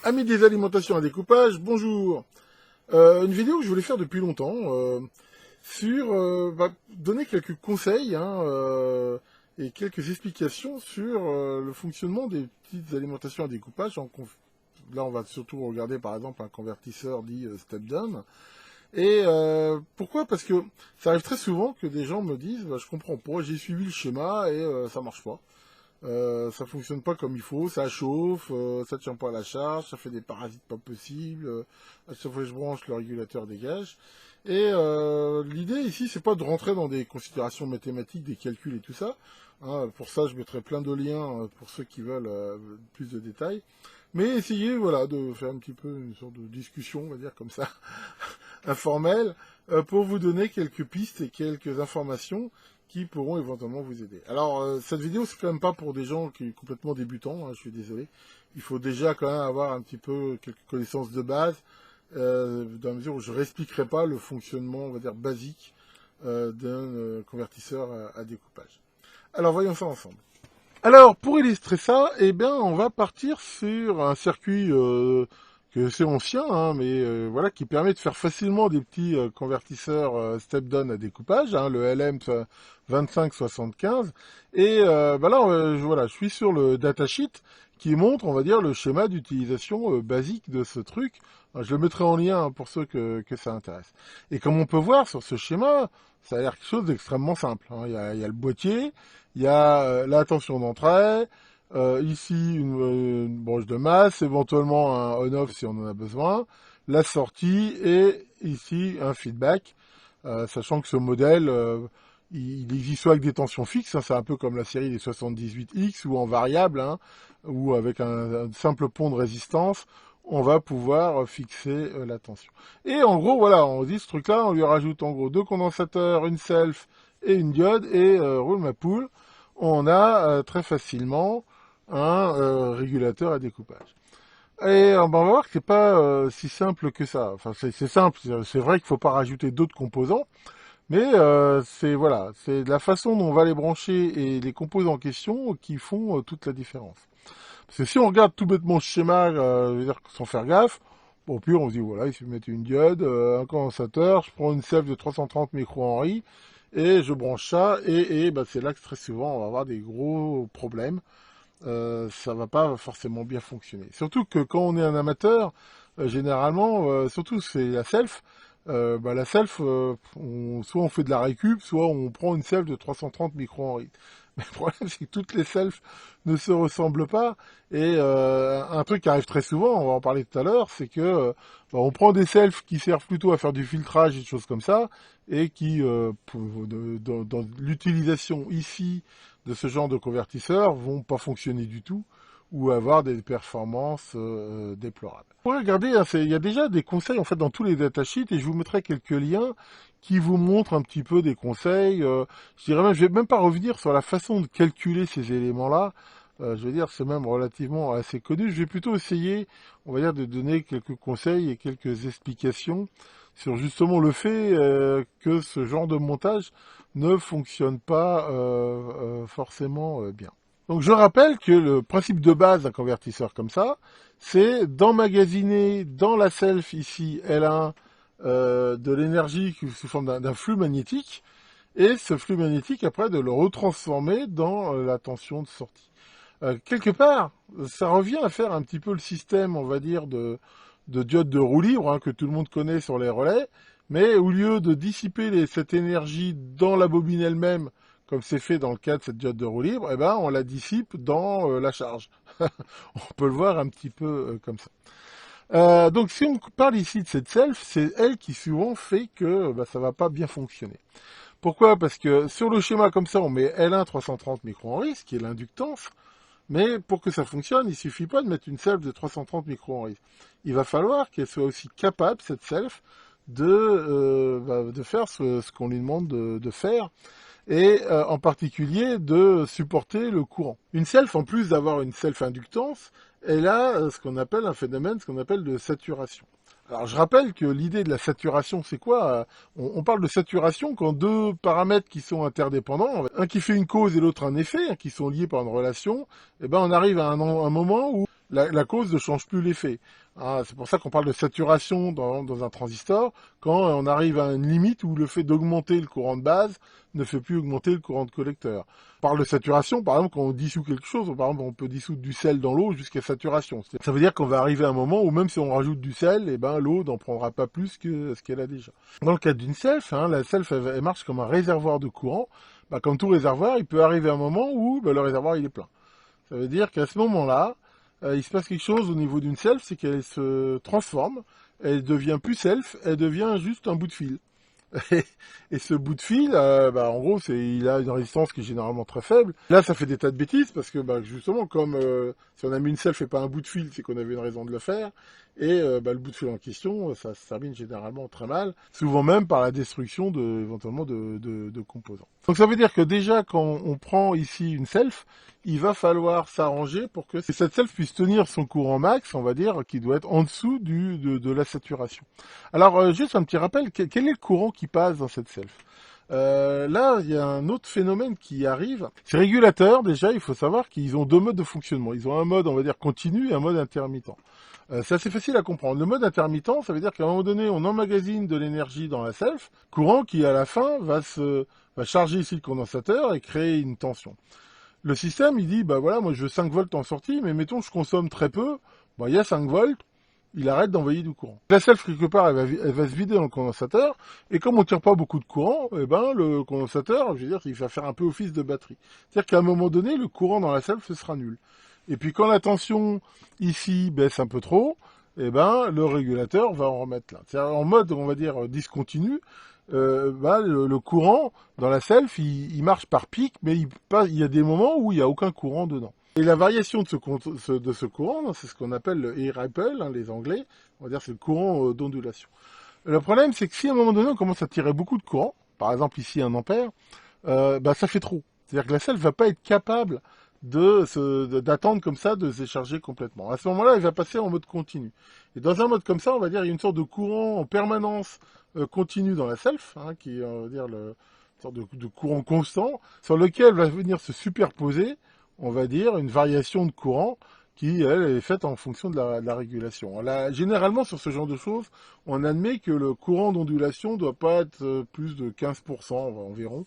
Amis des alimentations à découpage, bonjour. Une vidéo que je voulais faire depuis longtemps sur donner quelques conseils et quelques explications sur le fonctionnement des petites alimentations à découpage. Là, on va surtout regarder par exemple un convertisseur dit step down. Et pourquoi? Parce que ça arrive très souvent que des gens me disent, je comprends pas, j'ai suivi le schéma et ça marche pas. Ça fonctionne pas comme il faut, ça chauffe, ça tient pas à la charge, ça fait des parasites pas possibles, à chaque fois que je branche, le régulateur dégage. Et l'idée ici, c'est pas de rentrer dans des considérations mathématiques, des calculs et tout ça. Pour ça, je mettrai plein de liens pour ceux qui veulent plus de détails. Mais essayez, voilà, de faire un petit peu une sorte de discussion, on va dire comme ça, informelle, pour vous donner quelques pistes et quelques informations qui pourront éventuellement vous aider. Alors, cette vidéo, c'est quand même pas pour des gens qui sont complètement débutants, je suis désolé. Il faut déjà quand même avoir un petit peu quelques connaissances de base, dans la mesure où je ne réexpliquerai pas le fonctionnement, on va dire, basique d'un convertisseur à découpage. Alors, voyons ça ensemble. Alors, pour illustrer ça, eh bien, on va partir sur un circuit que c'est ancien, mais voilà, qui permet de faire facilement des petits convertisseurs step-down à découpage, le LM2575. Et là, voilà, je suis sur le datasheet qui montre, on va dire, le schéma d'utilisation basique de ce truc. Je le mettrai en lien pour ceux que ça intéresse. Et comme on peut voir sur ce schéma, ça a l'air quelque chose d'extrêmement simple. Il y a le boîtier, il y a la tension d'entrée, ici une broche de masse, éventuellement un on-off si on en a besoin, la sortie et ici un feedback, sachant que ce modèle, il existe soit avec des tensions fixes, c'est un peu comme la série des 78X, ou en variable, ou avec un simple pont de résistance, on va pouvoir fixer la tension. Et en gros, voilà, on dit ce truc-là, on lui rajoute en gros deux condensateurs, une self et une diode, et roule ma poule, on a très facilement un régulateur à découpage. Et on va voir que c'est pas si simple que ça. Enfin, c'est simple, c'est vrai qu'il faut pas rajouter d'autres composants, mais c'est voilà, c'est la façon dont on va les brancher et les composants en question qui font toute la différence. Parce que si on regarde tout bêtement ce schéma, sans faire gaffe, bon, au pire, on se dit, voilà, il suffit de mettre une diode, un condensateur, je prends une self de 330 micro-henry, et je branche ça, et c'est là que très souvent, on va avoir des gros problèmes. Ça va pas forcément bien fonctionner. Surtout que quand on est un amateur, généralement, surtout c'est la self, la self, soit on fait de la récup, soit on prend une self de 330 micro-henry. Mais le problème, c'est que toutes les selfs ne se ressemblent pas. Et un truc qui arrive très souvent, on va en parler tout à l'heure, c'est que on prend des selfs qui servent plutôt à faire du filtrage et des choses comme ça, et qui, dans l'utilisation ici de ce genre de convertisseurs, vont pas fonctionner du tout ou avoir des performances déplorables. Pour regarder, il y a déjà des conseils en fait dans tous les datasheets et je vous mettrai quelques liens qui vous montrent un petit peu des conseils. Je dirais même, je vais même pas revenir sur la façon de calculer ces éléments-là. Je veux dire, c'est même relativement assez connu. Je vais plutôt essayer, on va dire, de donner quelques conseils et quelques explications sur justement le fait que ce genre de montage ne fonctionne pas forcément bien. Donc je rappelle que le principe de base d'un convertisseur comme ça, c'est d'emmagasiner dans la self ici L1 de l'énergie sous forme d'un flux magnétique, et ce flux magnétique après de le retransformer dans la tension de sortie. Quelque part, ça revient à faire un petit peu le système, on va dire, de diode de roue libre, que tout le monde connaît sur les relais, mais au lieu de dissiper cette énergie dans la bobine elle-même, comme c'est fait dans le cas de cette diode de roue libre, eh ben, on la dissipe dans la charge. On peut le voir un petit peu comme ça. Donc si on parle ici de cette self, c'est elle qui souvent fait que ça va pas bien fonctionner. Pourquoi? Parce que sur le schéma comme ça, on met L1 330 microhenry, ce qui est l'inductance, mais pour que ça fonctionne, il suffit pas de mettre une self de 330 microhenry. Il va falloir qu'elle soit aussi capable, cette self, de faire ce qu'on lui demande de faire, et en particulier de supporter le courant. Une self, en plus d'avoir une self-inductance, elle a ce qu'on appelle un phénomène, ce qu'on appelle de saturation. Alors je rappelle que l'idée de la saturation, c'est quoi? On parle de saturation quand deux paramètres qui sont interdépendants, un qui fait une cause et l'autre un effet, qui sont liés par une relation, et ben on arrive à un moment où la cause ne change plus l'effet. Hein, c'est pour ça qu'on parle de saturation dans un transistor, quand on arrive à une limite où le fait d'augmenter le courant de base ne fait plus augmenter le courant de collecteur. On parle de saturation, par exemple, quand on dissout quelque chose, par exemple, on peut dissoudre du sel dans l'eau jusqu'à saturation. Ça veut dire qu'on va arriver à un moment où même si on rajoute du sel, eh ben, l'eau n'en prendra pas plus que ce qu'elle a déjà. Dans le cas d'une self, hein, la self, elle marche comme un réservoir de courant. Bah, comme tout réservoir, il peut arriver un moment où le réservoir il est plein. Ça veut dire qu'à ce moment-là, il se passe quelque chose au niveau d'une self, c'est qu'elle se transforme, elle devient plus self, elle devient juste un bout de fil. Et ce bout de fil, en gros, il a une résistance qui est généralement très faible. Là, ça fait des tas de bêtises parce que, justement, comme si on a mis une self et pas un bout de fil, c'est qu'on avait une raison de le faire. Et le bout de fil en question, ça se termine généralement très mal, souvent même par la destruction éventuellement de composants. Donc ça veut dire que déjà, quand on prend ici une self, il va falloir s'arranger pour que cette self puisse tenir son courant max, on va dire, qui doit être en dessous de la saturation. Alors, juste un petit rappel, quel est le courant qui passe dans cette self? Là, il y a un autre phénomène qui arrive. Ces régulateurs, déjà, il faut savoir qu'ils ont deux modes de fonctionnement. Ils ont un mode, on va dire, continu et un mode intermittent. C'est assez facile à comprendre. Le mode intermittent, ça veut dire qu'à un moment donné, on emmagasine de l'énergie dans la self, courant qui, à la fin, va charger ici le condensateur et créer une tension. Le système, il dit, voilà, moi je veux 5 volts en sortie, mais mettons je consomme très peu, il y a 5 volts, il arrête d'envoyer du courant. La self, quelque part, elle va se vider dans le condensateur, et comme on tire pas beaucoup de courant, le condensateur, je veux dire, il va faire un peu office de batterie. C'est-à-dire qu'à un moment donné, le courant dans la self, ce sera nul. Et puis quand la tension ici baisse un peu trop, le régulateur va en remettre là. C'est-à-dire en mode, on va dire, discontinu, le courant dans la self, il marche par pic, mais il y a des moments où il n'y a aucun courant dedans. Et la variation de ce courant, c'est ce qu'on appelle le A-ripple, hein, les Anglais, on va dire c'est le courant d'ondulation. Le problème, c'est que si à un moment donné on commence à tirer beaucoup de courant, par exemple ici 1 ampère, ça fait trop. C'est-à-dire que la self va pas être capable d'attendre comme ça, de se décharger complètement. À ce moment-là, il va passer en mode continu. Et dans un mode comme ça, on va dire, il y a une sorte de courant en permanence continu dans la self, hein, qui est, on va dire, une sorte de courant constant, sur lequel va venir se superposer, on va dire, une variation de courant qui, elle, est faite en fonction de la régulation. Là, généralement, sur ce genre de choses, on admet que le courant d'ondulation ne doit pas être plus de 15% environ,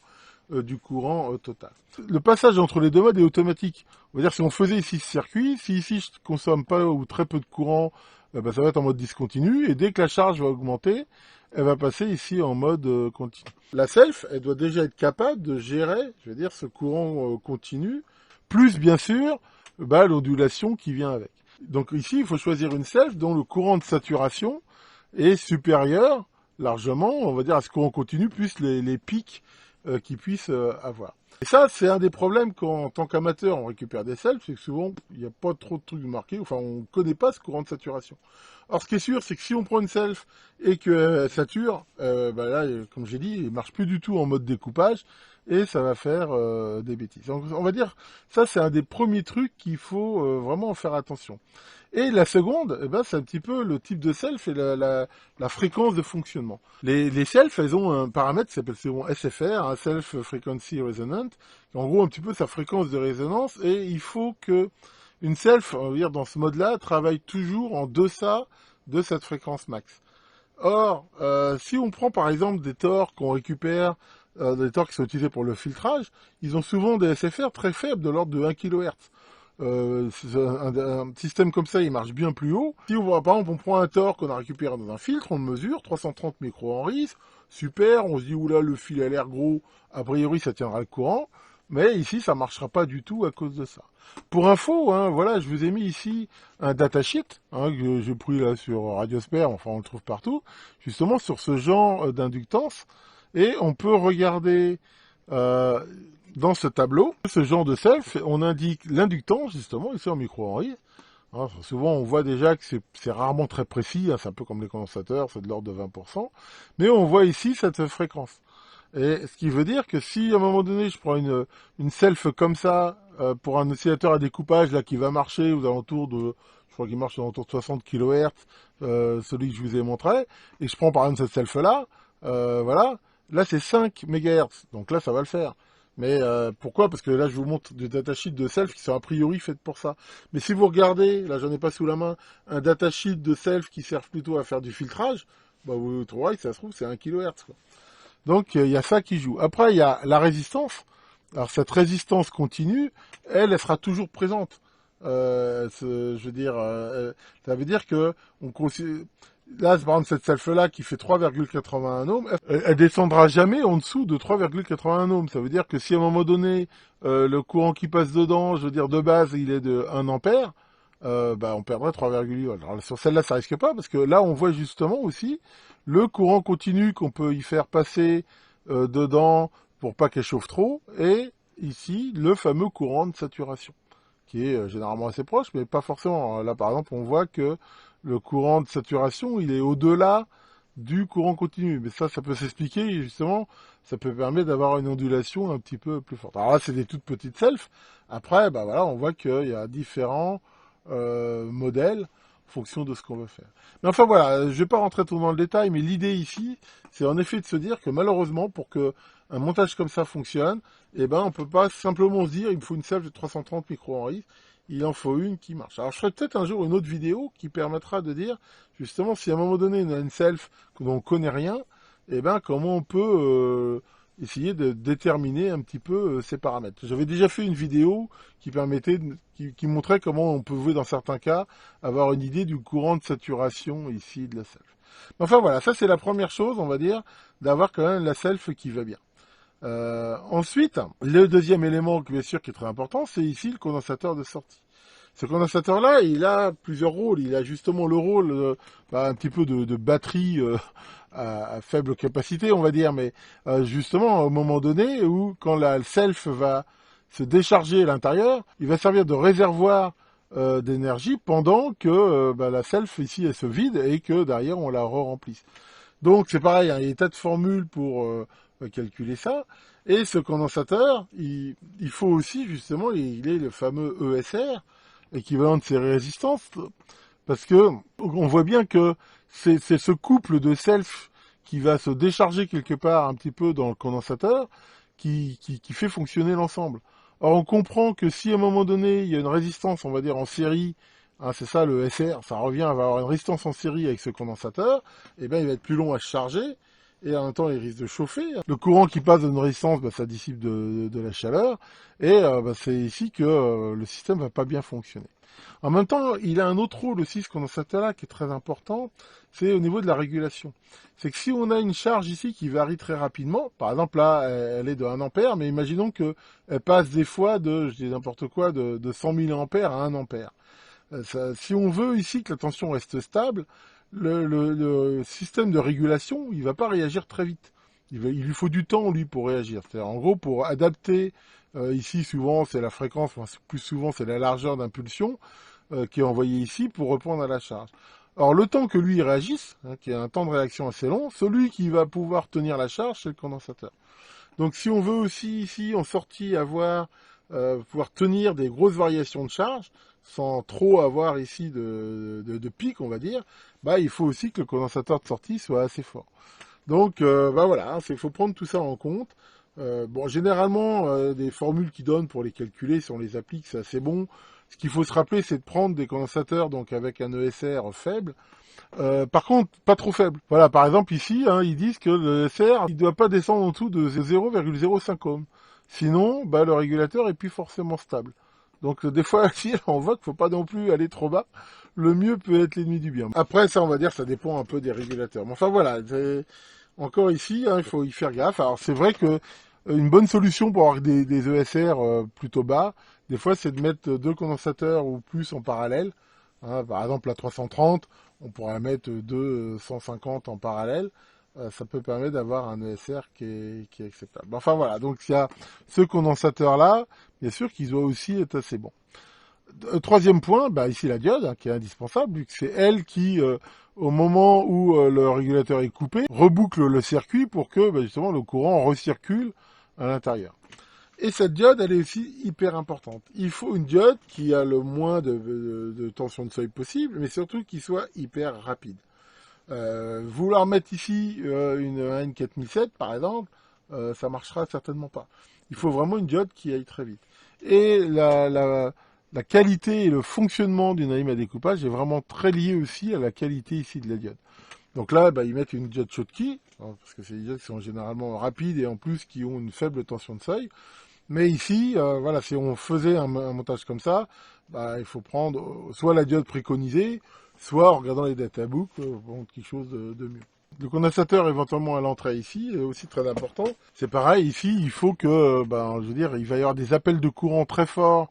du courant total. Le passage entre les deux modes est automatique. On va dire si on faisait ici ce circuit, si ici je consomme pas ou très peu de courant, ça va être en mode discontinu, et dès que la charge va augmenter, elle va passer ici en mode continu. La self, elle doit déjà être capable de gérer, je veux dire, ce courant continu, plus bien sûr, l'ondulation qui vient avec. Donc ici, il faut choisir une self dont le courant de saturation est supérieur largement, on va dire, à ce courant continu, plus les pics qu'ils puissent avoir. Et ça, c'est un des problèmes quand, en tant qu'amateur, on récupère des selfs, c'est que souvent, il n'y a pas trop de trucs marqués, enfin, on ne connaît pas ce courant de saturation. Alors, ce qui est sûr, c'est que si on prend une self et qu'elle sature, là, comme j'ai dit, il ne marche plus du tout en mode découpage, et ça va faire des bêtises. Donc, on va dire, ça, c'est un des premiers trucs qu'il faut vraiment faire attention. Et la seconde, c'est un petit peu le type de self et la fréquence de fonctionnement. Les selfs, elles ont un paramètre qui s'appelle SFR, un Self Frequency Resonant, qui est en gros un petit peu sa fréquence de résonance, et il faut que une self, on va dire dans ce mode-là, travaille toujours en deçà de cette fréquence max. Or, si on prend par exemple des torques qu'on récupère, des torques qui sont utilisés pour le filtrage, ils ont souvent des SFR très faibles, de l'ordre de 1 kHz. Un système comme ça, il marche bien plus haut. Si on voit, par exemple, on prend un torque qu'on a récupéré dans un filtre, on le mesure, 330 microhenries, super, on se dit, oula, le fil a l'air gros, a priori, ça tiendra le courant, mais ici, ça marchera pas du tout à cause de ça. Pour info, hein, voilà, je vous ai mis ici un datasheet, hein, que j'ai pris là sur Radiosphère, enfin, on le trouve partout, justement sur ce genre d'inductance, et on peut regarder, dans ce tableau, ce genre de self, on indique l'inductance, justement, ici en microhenries. Hein, souvent, on voit déjà que c'est rarement très précis, hein, c'est un peu comme les condensateurs, c'est de l'ordre de 20%. Mais on voit ici cette fréquence. Et ce qui veut dire que si, à un moment donné, je prends une self comme ça, pour un oscillateur à découpage, là, qui va marcher aux alentours je crois qu'il marche aux alentours de 60 kHz, celui que je vous ai montré, et je prends par exemple cette self-là, voilà, là c'est 5 MHz, donc là ça va le faire. Mais pourquoi? Parce que là, je vous montre des datasheets de self qui sont a priori faites pour ça. Mais si vous regardez, là, j'en ai pas sous la main, un datasheet de self qui sert plutôt à faire du filtrage, bah, vous trouverez que ça se trouve, c'est 1 kHz, quoi. Donc, il y a ça qui joue. Après, il y a la résistance. Alors, cette résistance continue, elle sera toujours présente. Je veux dire, ça veut dire que là, par exemple, cette self-là qui fait 3,81 ohms, elle descendra jamais en dessous de 3,81 ohms. Ça veut dire que si à un moment donné, le courant qui passe dedans, je veux dire, de base, il est de 1 ampère, bah, on perdrait 3,8 volts. Alors, sur celle-là, ça risque pas, parce que là, on voit justement aussi le courant continu qu'on peut y faire passer dedans pour pas qu'elle chauffe trop, et ici, le fameux courant de saturation, qui est généralement assez proche, mais pas forcément. Là, par exemple, on voit que le courant de saturation, il est au-delà du courant continu. Mais ça peut s'expliquer, justement, ça peut permettre d'avoir une ondulation un petit peu plus forte. Alors là, c'est des toutes petites selfs. Après, bah voilà, on voit qu'il y a différents modèles en fonction de ce qu'on veut faire. Mais enfin voilà, je vais pas rentrer trop dans le détail, mais l'idée ici, c'est en effet de se dire que malheureusement, pour que un montage comme ça fonctionne, eh ben, on peut pas simplement se dire, il me faut une self de 330 micro-henry, il en faut une qui marche. Alors, je ferai peut-être un jour une autre vidéo qui permettra de dire, justement, si à un moment donné, on a une self dont on connaît rien, eh ben, comment on peut essayer de déterminer un petit peu ces paramètres. J'avais déjà fait une vidéo qui permettait, qui montrait comment on pouvait, dans certains cas, avoir une idée du courant de saturation ici de la self. Enfin voilà, ça c'est la première chose, on va dire, d'avoir quand même la self qui va bien. Ensuite, le deuxième élément, bien sûr, qui est très important, c'est ici le condensateur de sortie. Ce condensateur-là, il a plusieurs rôles. Il a justement le rôle un petit peu de batterie à faible capacité, on va dire, mais justement, au moment donné où, quand la self va se décharger à l'intérieur, il va servir de réservoir d'énergie pendant que la self, ici, elle se vide et que derrière, on la re-remplisse. Donc c'est pareil, hein, il y a des tas de formules pour calculer ça. Et ce condensateur, il faut aussi justement, il est le fameux ESR, équivalent de ses résistances, parce que on voit bien que c'est ce couple de self qui va se décharger quelque part un petit peu dans le condensateur qui fait fonctionner l'ensemble. Or on comprend que si à un moment donné il y a une résistance, on va dire en série, hein, c'est ça le SR, ça revient à avoir une résistance en série avec ce condensateur, et bien il va être plus long à se charger, et en même temps il risque de chauffer. Le courant qui passe d'une résistance, ça dissipe de la chaleur, et c'est ici que le système va pas bien fonctionner. En même temps, il a un autre rôle aussi, ce condensateur-là, qui est très important, c'est au niveau de la régulation. C'est que si on a une charge ici qui varie très rapidement, par exemple là, elle est de 1 ampère, mais imaginons qu'elle passe des fois de, je dis n'importe quoi, de 100 000 ampères à 1 ampère. Si on veut ici que la tension reste stable, le système de régulation, il va pas réagir très vite. Il lui faut du temps, lui, pour réagir. C'est-à-dire, en gros, pour adapter, ici, souvent, c'est la fréquence, enfin, plus souvent, c'est la largeur d'impulsion qui est envoyée ici pour répondre à la charge. Alors, le temps que lui réagisse, hein, qui a un temps de réaction assez long, celui qui va pouvoir tenir la charge, c'est le condensateur. Donc, si on veut aussi, ici, en sortie, avoir, pouvoir tenir des grosses variations de charge, sans trop avoir ici de pic, on va dire, il faut aussi que le condensateur de sortie soit assez fort. Donc, voilà, il faut prendre tout ça en compte. Généralement, des formules qui donnent pour les calculer, si on les applique, c'est assez bon. Ce qu'il faut se rappeler, c'est de prendre des condensateurs donc avec un ESR faible. Par contre, pas trop faible. Voilà, par exemple ici, hein, ils disent que le ESR, il ne doit pas descendre en dessous de 0,05 ohm. Sinon, le régulateur est plus forcément stable. Donc des fois, on voit qu'il ne faut pas non plus aller trop bas. Le mieux peut être l'ennemi du bien. Après, ça, on va dire, ça dépend un peu des régulateurs. Mais enfin voilà, encore ici, hein, il faut y faire gaffe. Alors c'est vrai que une bonne solution pour avoir des ESR plutôt bas, des fois, c'est de mettre 2 condensateurs ou plus en parallèle. Hein, par exemple, la 330, on pourrait mettre 250 en parallèle. Ça peut permettre d'avoir un ESR qui est acceptable. Enfin voilà, donc il y a ce condensateur-là, bien sûr qu'il doit aussi être assez bon. Troisième point, ici la diode, hein, qui est indispensable, vu que c'est elle qui, au moment où le régulateur est coupé, reboucle le circuit pour que justement le courant recircule à l'intérieur. Et cette diode, elle est aussi hyper importante. Il faut une diode qui a le moins de tension de seuil possible, mais surtout qui soit hyper rapide. Vouloir mettre ici une AN4007, par exemple, ça marchera certainement pas. Il faut vraiment une diode qui aille très vite. Et la qualité et le fonctionnement d'une alim à découpage est vraiment très lié aussi à la qualité ici de la diode. Donc là, bah, ils mettent une diode Schottky, hein, parce que c'est des diodes qui sont généralement rapides et en plus qui ont une faible tension de seuil. Mais ici, voilà, si on faisait un montage comme ça, bah, il faut prendre soit la diode préconisée, soit en regardant les databooks, quelque chose de mieux. Le condensateur éventuellement à l'entrée ici est aussi très important. C'est pareil, ici, il faut que, ben, je veux dire, il va y avoir des appels de courant très forts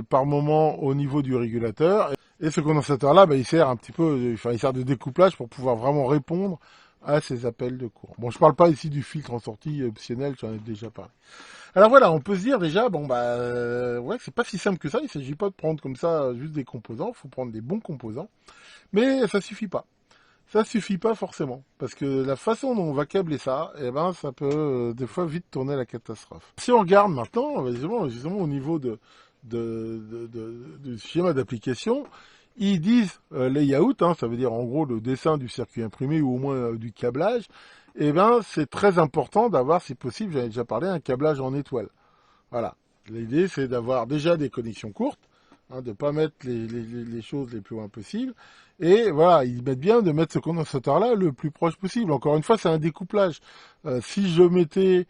par moment au niveau du régulateur. Et ce condensateur-là, ben, il sert un petit peu, enfin, il sert de découplage pour pouvoir vraiment répondre à ces appels de courant. Bon, je parle pas ici du filtre en sortie optionnel, j'en ai déjà parlé. Alors voilà, on peut se dire déjà, bon bah ouais, c'est pas si simple que ça. Il s'agit pas de prendre comme ça juste des composants. Il faut prendre des bons composants, mais ça suffit pas. Ça suffit pas forcément, parce que la façon dont on va câbler ça, eh ben, ça peut des fois vite tourner à la catastrophe. Si on regarde maintenant, justement au niveau du schéma d'application, ils disent layout, hein, ça veut dire en gros le dessin du circuit imprimé ou au moins du câblage. Eh ben, c'est très important d'avoir, si possible, j'en ai déjà parlé, un câblage en étoile. Voilà. L'idée, c'est d'avoir déjà des connexions courtes, hein, de ne pas mettre les choses les plus loin possible. Et voilà, ils mettent bien de mettre ce condensateur-là le plus proche possible. Encore une fois, c'est un découplage. Si je mettais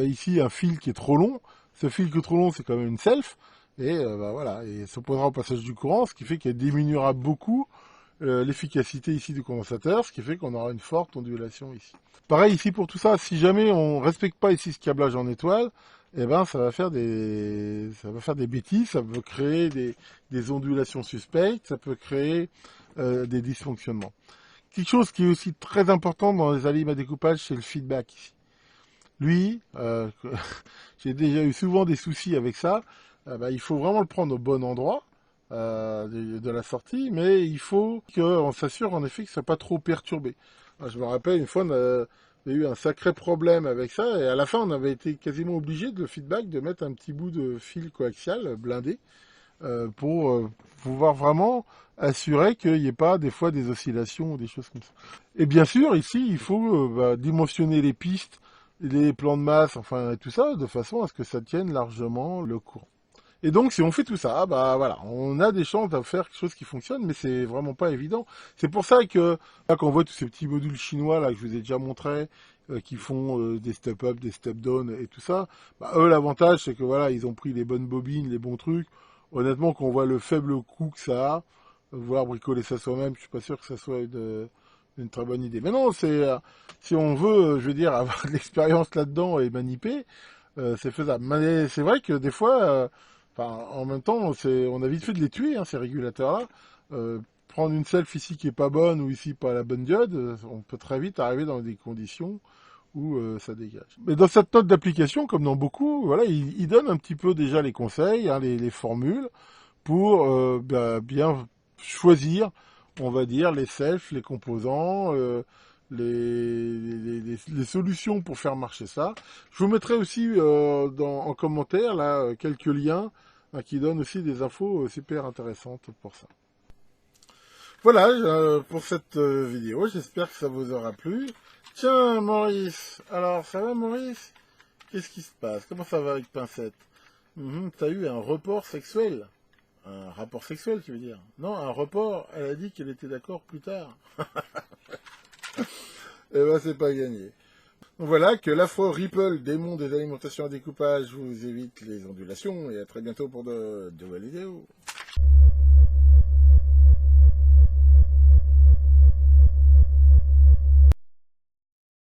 ici un fil qui est trop long, ce fil qui est trop long, c'est quand même une self. Et bah, voilà, et s'opposera au passage du courant, ce qui fait qu'elle diminuera beaucoup l'efficacité ici du condensateur, ce qui fait qu'on aura une forte ondulation ici. Pareil ici pour tout ça, si jamais on respecte pas ici ce câblage en étoile, eh ben ça va faire des bêtises, ça peut créer des ondulations suspectes, ça peut créer des dysfonctionnements. Quelque chose qui est aussi très important dans les alimes à découpage, c'est le feedback ici. Lui, j'ai déjà eu souvent des soucis avec ça. Bah, il faut vraiment le prendre au bon endroit de la sortie, mais il faut qu'on s'assure en effet que ça ne soit pas trop perturbé. Je me rappelle une fois, on avait eu un sacré problème avec ça, et à la fin, on avait été quasiment obligé de le feedback de mettre un petit bout de fil coaxial blindé pour pouvoir vraiment assurer qu'il n'y ait pas des fois des oscillations ou des choses comme ça. Et bien sûr, ici, il faut dimensionner les pistes, les plans de masse, enfin tout ça, de façon à ce que ça tienne largement le courant. Et donc, si on fait tout ça, bah voilà, on a des chances de faire quelque chose qui fonctionne, mais c'est vraiment pas évident. C'est pour ça que là, quand on voit tous ces petits modules chinois là que je vous ai déjà montré, qui font des step up, des step down et tout ça, bah, eux l'avantage c'est que voilà, ils ont pris les bonnes bobines, les bons trucs. Honnêtement, quand on voit le faible coût que ça a, vouloir bricoler ça soi-même, je suis pas sûr que ça soit une très bonne idée. Mais non, c'est si on veut, je veux dire, avoir de l'expérience là-dedans et maniper, c'est faisable. Mais c'est vrai que des fois. Enfin, en même temps, on a vite fait de les tuer, hein, ces régulateurs-là. Prendre une self ici qui est pas bonne ou ici pas la bonne diode, on peut très vite arriver dans des conditions où ça dégage. Mais dans cette note d'application, comme dans beaucoup, voilà, il donne un petit peu déjà les conseils, hein, les formules pour bien choisir, on va dire, les selfs, les composants, les solutions pour faire marcher ça. Je vous mettrai aussi en commentaire là quelques liens qui donnent aussi des infos super intéressantes pour ça. Voilà pour cette vidéo, j'espère que ça vous aura plu. Tiens Maurice, alors ça va Maurice? Qu'est-ce qui se passe? Comment ça va avec Pincette? T'as eu un report sexuel? Un rapport sexuel, tu veux dire? Non, un report, elle a dit qu'elle était d'accord plus tard. Eh ben, c'est pas gagné. Donc voilà, que l'Afro Ripple, démon des alimentations à découpage, vous évite les ondulations, et à très bientôt pour de nouvelles vidéos.